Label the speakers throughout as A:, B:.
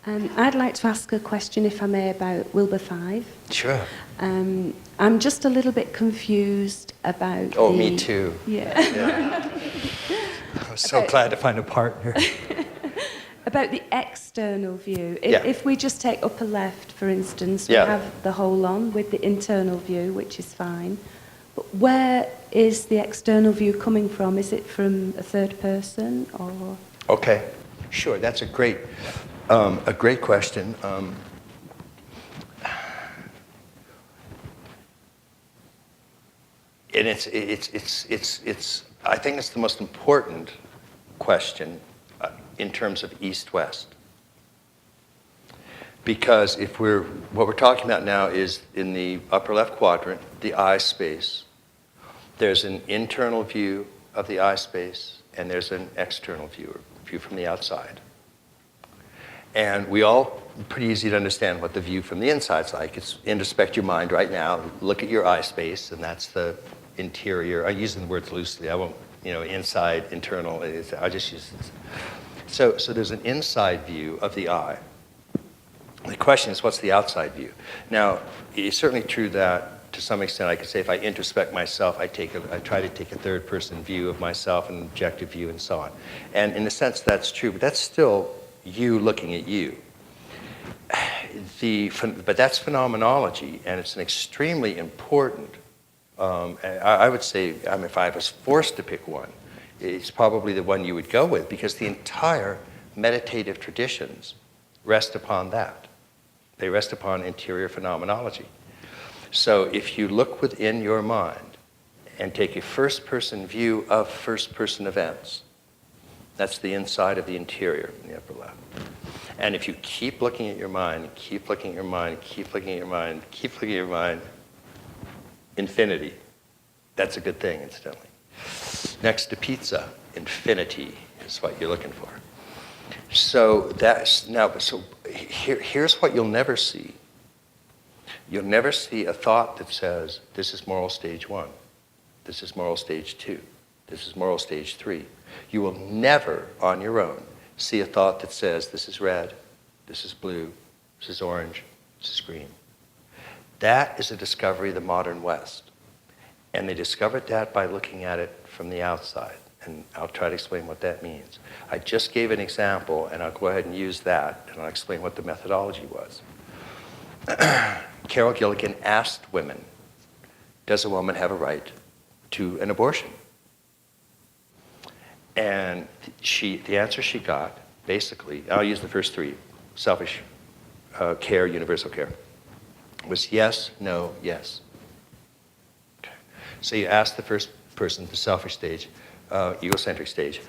A: I'd like to ask a question, if I may, about Wilbur 5.
B: Sure.
A: I'm just a little bit confused about
B: me too.
A: Yeah.
B: I was so glad to find a partner.
A: About the external view.
B: Yeah.
A: If we just take upper left, for instance, we
B: Yeah.
A: have the whole on with the internal view, which is fine. But where is the external view coming from? Is it from a third person, or?
B: Okay, sure. That's a great question. And it's. I think it's the most important question in terms of east-west, because what we're talking about now is in the upper left quadrant, the eye space. There's an internal view of the eye space, and there's an external view from the outside. And we all, pretty easy to understand what the view from the inside's like. It's introspect your mind right now, look at your eye space, and that's the interior. I'm using the words loosely. I won't, inside, internal. I just use this. So there's an inside view of the eye. The question is, what's the outside view? Now, it's certainly true that to some extent I could say if I introspect myself, I try to take a third-person view of myself, an objective view, and so on. And in a sense, that's true, but that's still you looking at you. But that's phenomenology, and it's an extremely important. I would say, if I was forced to pick one, it's probably the one you would go with, because the entire meditative traditions rest upon that. They rest upon interior phenomenology. So if you look within your mind and take a first-person view of first-person events, that's the inside of the interior in the upper left. And if you keep looking at your mind, keep looking at your mind, keep looking at your mind, keep looking at your mind, infinity. That's a good thing, incidentally. Next to pizza, infinity is what you're looking for. So here's what you'll never see. You'll never see a thought that says, this is moral stage 1, this is moral stage 2, this is moral stage 3. You will never, on your own, see a thought that says, this is red, this is blue, this is orange, this is green. That is a discovery of the modern West. And they discovered that by looking at it from the outside. And I'll try to explain what that means. I just gave an example, and I'll go ahead and use that, and I'll explain what the methodology was. Carol Gilligan asked women, does a woman have a right to an abortion? And the answer she got, basically, I'll use the first three, selfish, care, universal care, was yes, no, yes. Okay. So you ask the first person, the selfish stage, egocentric stage,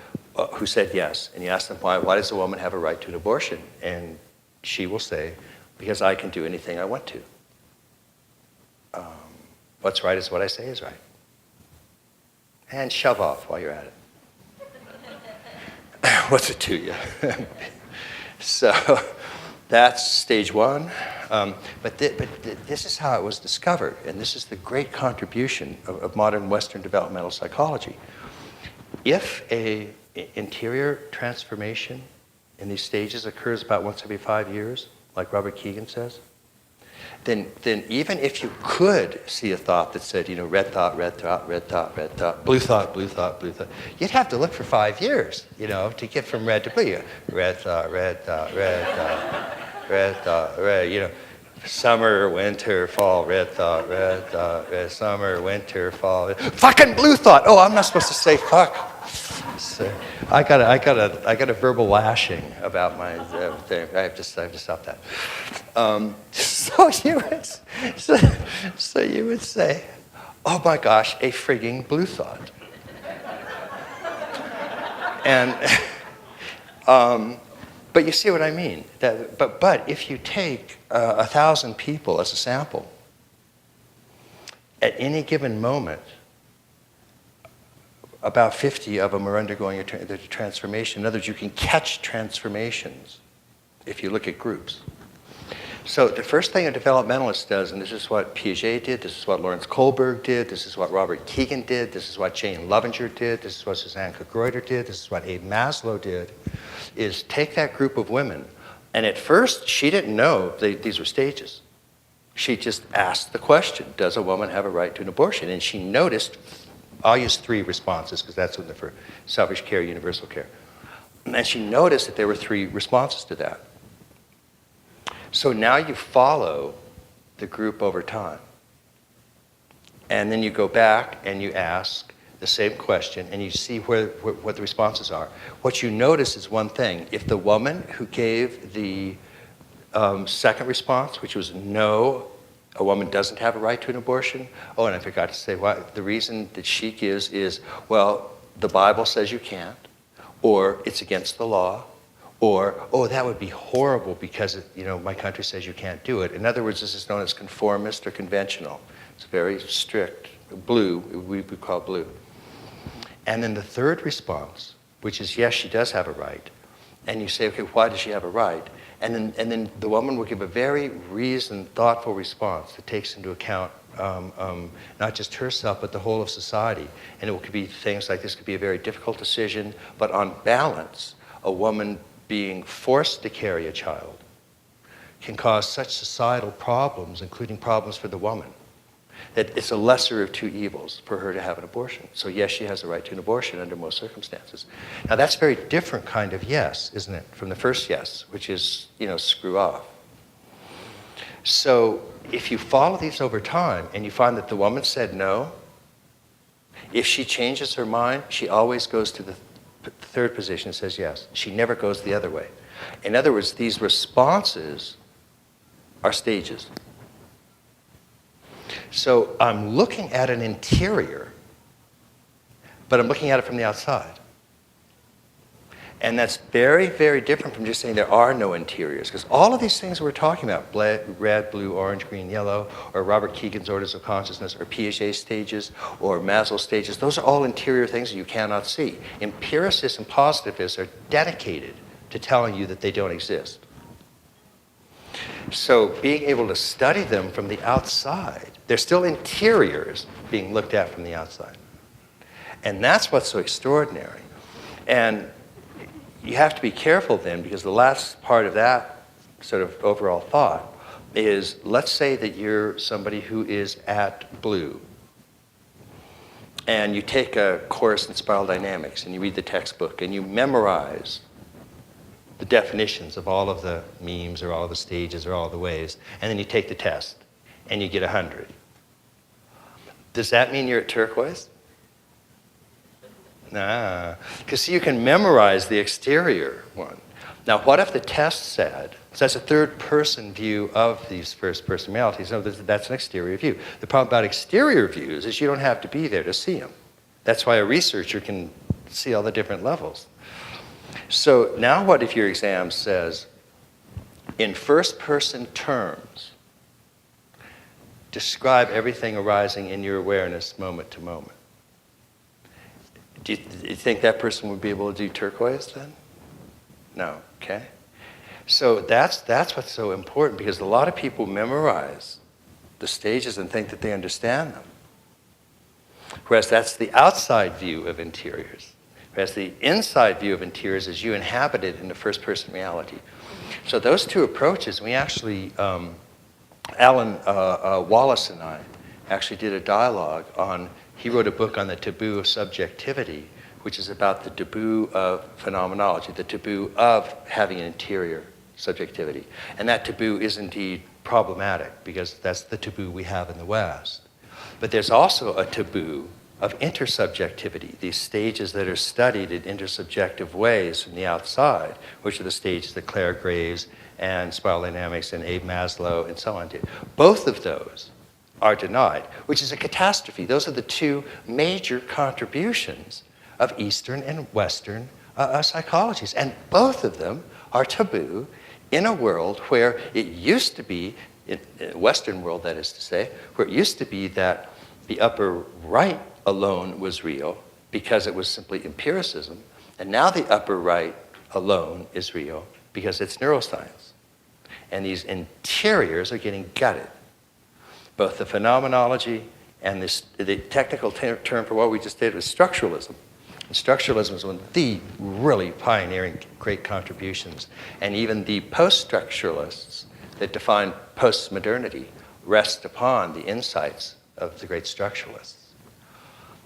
B: who said yes, and you ask them why does a woman have a right to an abortion? And she will say, because I can do anything I want to. What's right is what I say is right. And shove off while you're at it. What's it to you? So that's stage 1. But this is how it was discovered, and this is the great contribution of modern Western developmental psychology. If a interior transformation in these stages occurs about once every 5 years, like Robert Keegan says, then even if you could see a thought that said, red thought, red thought, red thought, red thought, blue thought, blue thought, blue thought, you'd have to look for 5 years, to get from red to blue. Red thought, red thought, red thought, red thought, red, summer, winter, fall, red, summer, winter, fall. Fucking blue thought. Oh, I'm not supposed to say fuck. So I got a verbal lashing about my thing. I have to stop that. So you would say, oh my gosh, a frigging blue thought. And but you see what I mean. But if you take 1,000 people as a sample, at any given moment, about 50 of them are undergoing the transformation. In other words, you can catch transformations if you look at groups. So the first thing a developmentalist does, and this is what Piaget did, this is what Lawrence Kohlberg did, this is what Robert Keegan did, this is what Jane Lovinger did, this is what Suzanne Kugreuter did, this is what Abe Maslow did, is take that group of women, And at first, she didn't know these were stages. She just asked the question, does a woman have a right to an abortion? And she noticed, I'll use 3 responses because that's in the for selfish care, universal care. And she noticed that there were 3 responses to that. So now you follow the group over time. And then you go back and you ask the same question and you see what the responses are. What you notice is one thing. If the woman who gave the second response, which was no, a woman doesn't have a right to an abortion. Oh, and I forgot to say, the reason that she gives is, well, the Bible says you can't, or it's against the law, or, oh, that would be horrible because, my country says you can't do it. In other words, this is known as conformist or conventional. It's very strict. Blue, we call blue. And then the third response, which is, yes, she does have a right. And you say, okay, why does she have a right? And then the woman will give a very reasoned, thoughtful response that takes into account not just herself, but the whole of society. And it could be things like this could be a very difficult decision, but on balance, a woman being forced to carry a child can cause such societal problems, including problems for the woman, that it's a lesser of 2 evils for her to have an abortion. So yes, she has a right to an abortion under most circumstances. Now that's a very different kind of yes, isn't it, from the first yes, which is, screw off. So if you follow these over time and you find that the woman said no, if she changes her mind, she always goes to the third position and says yes. She never goes the other way. In other words, these responses are stages. So I'm looking at an interior, but I'm looking at it from the outside. And that's very, very different from just saying there are no interiors. Because all of these things we're talking about, red, blue, orange, green, yellow, or Robert Keegan's orders of consciousness, or Piaget stages, or Maslow's stages, those are all interior things that you cannot see. Empiricists and positivists are dedicated to telling you that they don't exist. So being able to study them from the outside, they're still interiors being looked at from the outside. And that's what's so extraordinary. And you have to be careful then, because the last part of that sort of overall thought is, let's say that you're somebody who is at Blue, and you take a course in spiral dynamics, and you read the textbook, and you memorize the definitions of all of the memes or all of the stages or all of the waves, and then you take the test, and you get 100. Does that mean you're at turquoise? Nah, because you can memorize the exterior one. Now, what if the test said, so that's a third-person view of these first-person realities. No, that's an exterior view. The problem about exterior views is you don't have to be there to see them. That's why a researcher can see all the different levels. So now what if your exam says, in first-person terms, describe everything arising in your awareness moment to moment? Do you think that person would be able to do turquoise then? No, okay? So that's what's so important, because a lot of people memorize the stages and think that they understand them. Whereas that's the outside view of interiors. Whereas the inside view of interiors is you inhabit it in the first-person reality. So those two approaches, we actually, Alan Wallace and I actually did a dialogue on, he wrote a book on the taboo of subjectivity, which is about the taboo of phenomenology, the taboo of having an interior subjectivity. And that taboo is indeed problematic, because that's the taboo we have in the West. But there's also a taboo of intersubjectivity, these stages that are studied in intersubjective ways from the outside, which are the stages that Claire Graves and spiral dynamics and Abe Maslow and so on did. Both of those are denied, which is a catastrophe. Those are the two major contributions of Eastern and Western psychologies. And both of them are taboo in a world where it used to be, in a Western world that is to say, where it used to be that the upper right alone was real because it was simply empiricism. And now the upper right alone is real because it's neuroscience. And these interiors are getting gutted. Both the phenomenology and the technical term for what we just did was structuralism. And structuralism is one of the really pioneering great contributions. And even the post-structuralists that define postmodernity rest upon the insights of the great structuralists.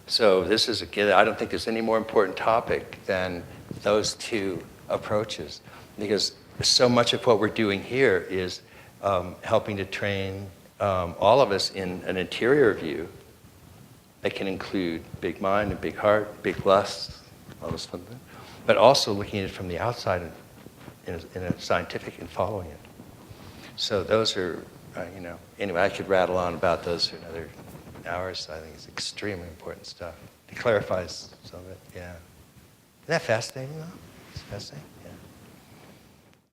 B: So this is, again, I don't think there's any more important topic than those two approaches, because so much of what we're doing here is helping to train all of us in an interior view that can include big mind and big heart, big lust, all this fun thing, but also looking at it from the outside in a scientific and following it. So those are, anyway, I could rattle on about those for another hour, so I think it's extremely important stuff. It clarifies some of it, yeah. Isn't that fascinating, though? It's fascinating.